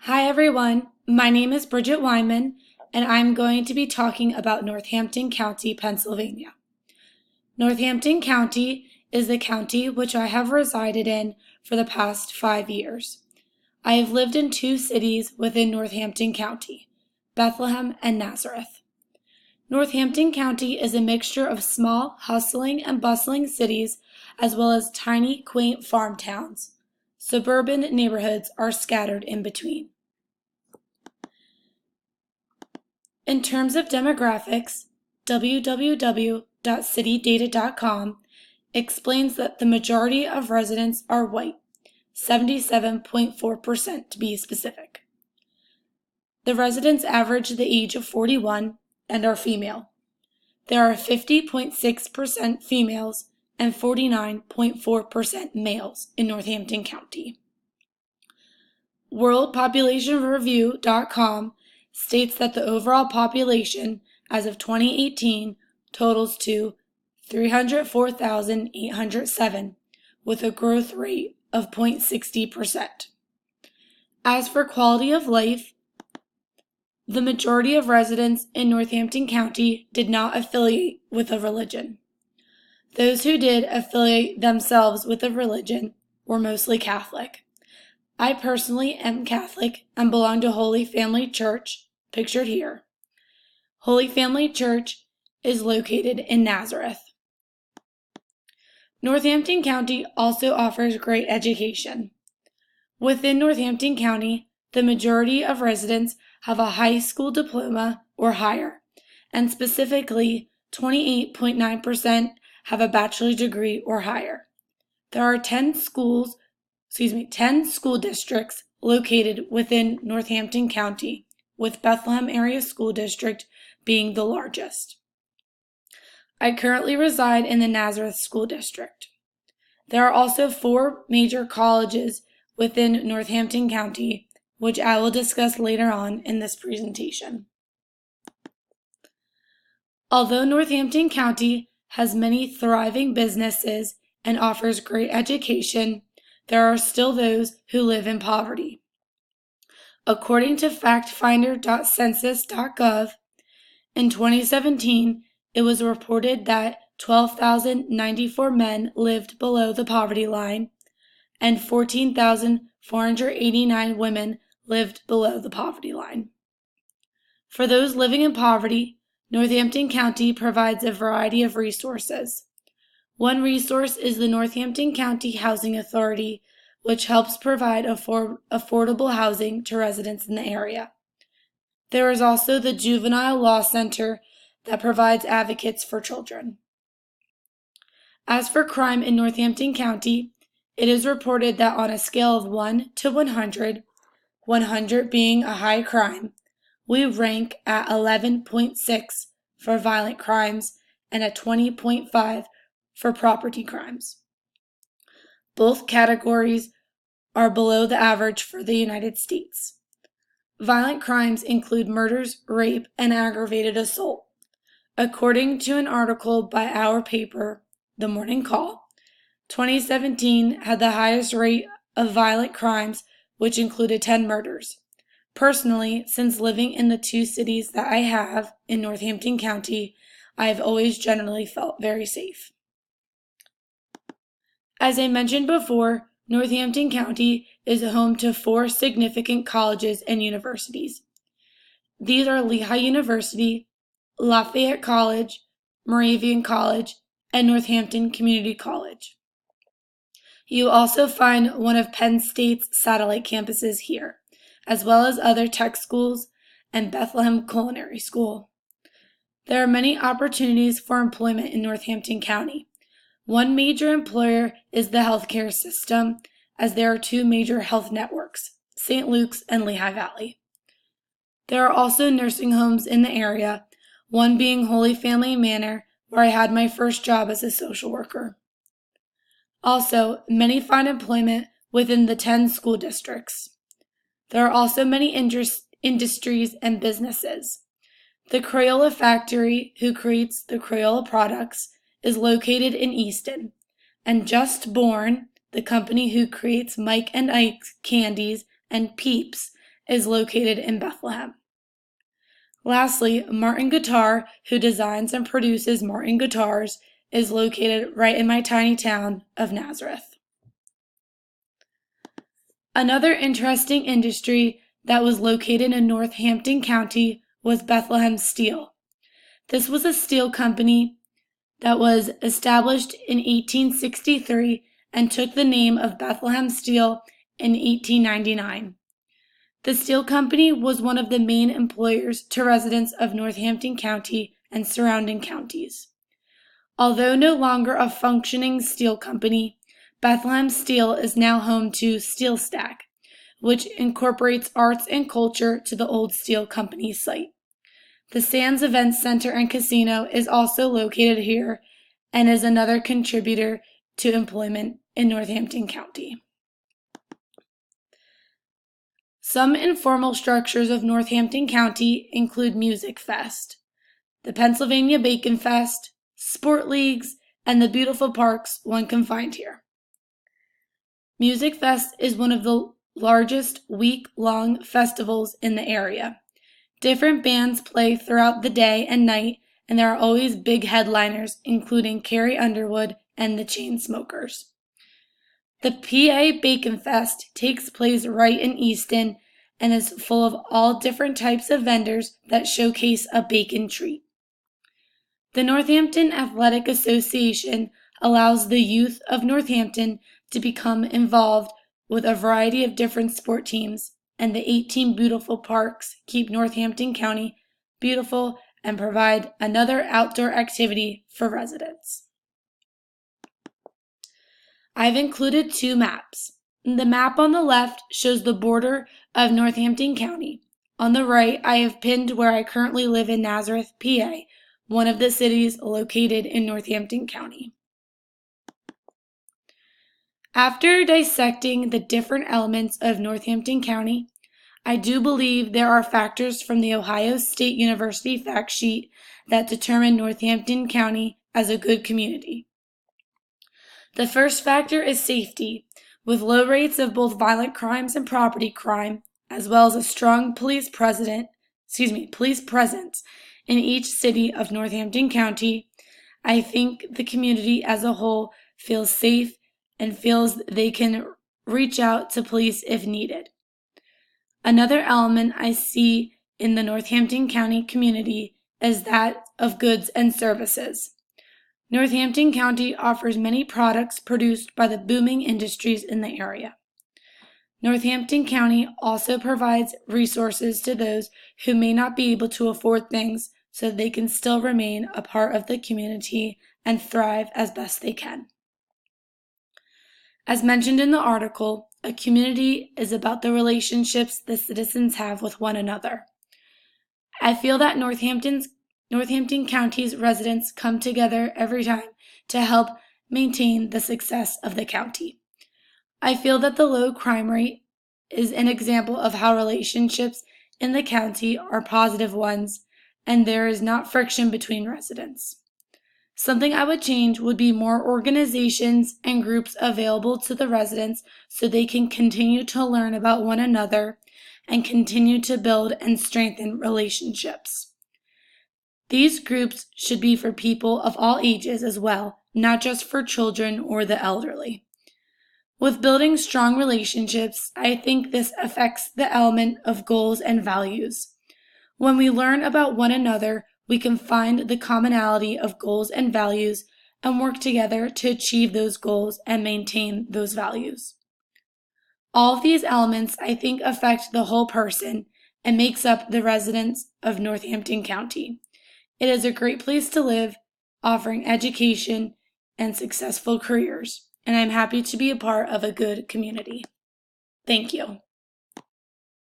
Hi everyone, my name is Bridget Wyman, and I'm going to be talking about Northampton County, Pennsylvania. Northampton County is the county which I have resided in for the past 5 years. I have lived in 2 cities within Northampton County, Bethlehem and Nazareth. Northampton County is a mixture of small, hustling and bustling cities as well as tiny, quaint farm towns. Suburban neighborhoods are scattered in between. In terms of demographics, www.citydata.com explains that the majority of residents are white, 77.4% to be specific. The residents average the age of 41 and are female. There are 50.6% females and 49.4% males in Northampton County. WorldPopulationReview.com states that the overall population as of 2018 totals to 304,807, with a growth rate of 0.60%. As for quality of life, the majority of residents in Northampton County did not affiliate with a religion. Those who did affiliate themselves with a religion were mostly Catholic. I personally am Catholic and belong to Holy Family Church, pictured here. Holy Family Church is located in Nazareth. Northampton County also offers great education. Within Northampton County, the majority of residents have a high school diploma or higher, and specifically 28.9% have a bachelor's degree or higher. There are 10 school districts located within Northampton County, with Bethlehem Area School District being the largest. I currently reside in the Nazareth School District. There are also 4 major colleges within Northampton County, which I will discuss later on in this presentation. Although Northampton County has many thriving businesses and offers great education, there are still those who live in poverty. According to factfinder.census.gov, in 2017, it was reported that 12,094 men lived below the poverty line and 14,489 women lived below the poverty line. For those living in poverty, Northampton County provides a variety of resources. One resource is the Northampton County Housing Authority, which helps provide affordable housing to residents in the area. There is also the Juvenile Law Center that provides advocates for children. As for crime in Northampton County, it is reported that on a scale of 1 to 100, 100 being a high crime, we rank at 11.6 for violent crimes and at 20.5 for property crimes. Both categories are below the average for the United States. Violent crimes include murders, rape, and aggravated assault. According to an article by our paper, The Morning Call, 2017 had the highest rate of violent crimes, which included 10 murders. Personally, since living in the 2 cities that I have in Northampton County, I have always generally felt very safe. As I mentioned before, Northampton County is home to 4 significant colleges and universities. These are Lehigh University, Lafayette College, Moravian College, and Northampton Community College. You also find one of Penn State's satellite campuses here, as well as other tech schools and Bethlehem Culinary School. There are many opportunities for employment in Northampton County. One major employer is the healthcare system, as there are 2 major health networks, St. Luke's and Lehigh Valley. There are also nursing homes in the area, one being Holy Family Manor, where I had my first job as a social worker. Also, many find employment within the 10 school districts. There are also many industries and businesses. The Crayola factory, who creates the Crayola products, is located in Easton, and Just Born, the company who creates Mike and Ike's candies, and Peeps, is located in Bethlehem. Lastly, Martin Guitar, who designs and produces Martin guitars, is located right in my tiny town of Nazareth. Another interesting industry that was located in Northampton County was Bethlehem Steel. This was a steel company that was established in 1863 and took the name of Bethlehem Steel in 1899. The steel company was one of the main employers to residents of Northampton County and surrounding counties. Although no longer a functioning steel company, Bethlehem Steel is now home to Steel Stack, which incorporates arts and culture to the old steel company site. The Sands Events Center and Casino is also located here and is another contributor to employment in Northampton County. Some informal structures of Northampton County include Music Fest, the Pennsylvania Bacon Fest, sport leagues, and the beautiful parks one can find here. Music Fest is one of the largest week-long festivals in the area. Different bands play throughout the day and night, and there are always big headliners, including Carrie Underwood and the Chainsmokers. The PA Bacon Fest takes place right in Easton and is full of all different types of vendors that showcase a bacon treat. The Northampton Athletic Association allows the youth of Northampton to become involved with a variety of different sport teams, and the 18 beautiful parks keep Northampton County beautiful and provide another outdoor activity for residents. I've included two maps. The map on the left shows the border of Northampton County. On the right, I have pinned where I currently live in Nazareth, PA, one of the cities located in Northampton County. After dissecting the different elements of Northampton County, I do believe there are factors from the Ohio State University fact sheet that determine Northampton County as a good community. The first factor is safety, with low rates of both violent crimes and property crime, as well as a strong police presence in each city of Northampton County. I think the community as a whole feels safe and feels they can reach out to police if needed. Another element I see in the Northampton County community is that of goods and services. Northampton County offers many products produced by the booming industries in the area. Northampton County also provides resources to those who may not be able to afford things so they can still remain a part of the community and thrive as best they can. As mentioned in the article, a community is about the relationships the citizens have with one another. I feel that Northampton County's residents come together every time to help maintain the success of the county. I feel that the low crime rate is an example of how relationships in the county are positive ones, and there is not friction between residents. Something I would change would be more organizations and groups available to the residents so they can continue to learn about one another and continue to build and strengthen relationships. These groups should be for people of all ages as well, not just for children or the elderly. With building strong relationships, I think this affects the element of goals and values. When we learn about one another, we can find the commonality of goals and values and work together to achieve those goals and maintain those values. All of these elements, I think, affect the whole person and makes up the residents of Northampton County. It is a great place to live, offering education and successful careers, and I'm happy to be a part of a good community. Thank you.